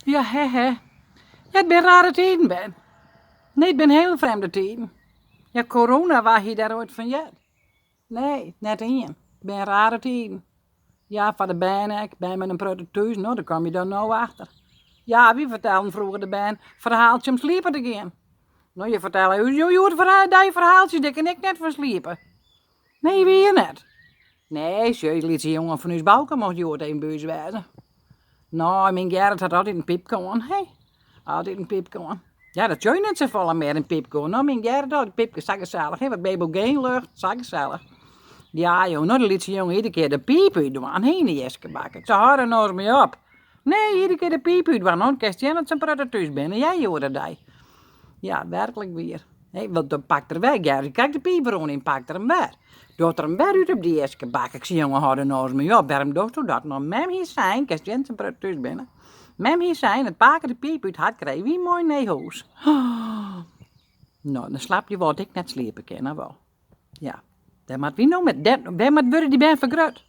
Ja, hè. Ja, het ben rare tijden, Ben. Nee, het ben heel vreemde tijden. Ja, corona, waar je daar ooit van jet? Nee, net in. Het ben rare tijden. Ja, van de baan, ik ben met een producteur, nou, daar kom je dan nou achter. Ja, wie vertelde vroeger de baan verhaaltje om sliepen te gaan? Nou, je vertelt die verhaaltjes, die kan ik net versliepen. Nee, wie je net? Nee, zo, liet die jongen van ons bouwen, mocht je ooit een buis wezen. Nou, mijn Gerrit had altijd een piepkoon, hé. Altijd een piepkoon. Ja, dat zou je niet zo vallen meer, een piepkoon. Nou, mijn Gerrit had een piepkoon, zag gezellig, hè. Wat baby geen lucht, zag gezellig. Ja, joh, nou, dan liet ze jongen iedere keer de piep uit doen. Heen, die Jeskebak. Ik zei, hou er nou eens mee op. Nee, iedere keer de piep uit doen. Dan krijg je net zijn praten thuis binnen. Jij hoorde dat. Ja, werkelijk weer. Hé, want dan pakt er weg. Ja, kijk de pieper in, pakt er hem weg. Doet er hem weer uit op die Jeskebak. Ik zei, jongen, hou er nou eens mee op. Waarom doet u dat? Nou, mem hier zijn, krijg je net zijn praten thuis binnen. Mem hier zijn, het pakken de piep uit had, kreeg wie mooi nee hoes. Nou, dan slaap je wat ik net sliepen kan, wel. Ja. Dan moet wie nou met dat, waar moet worden die ben vergroot?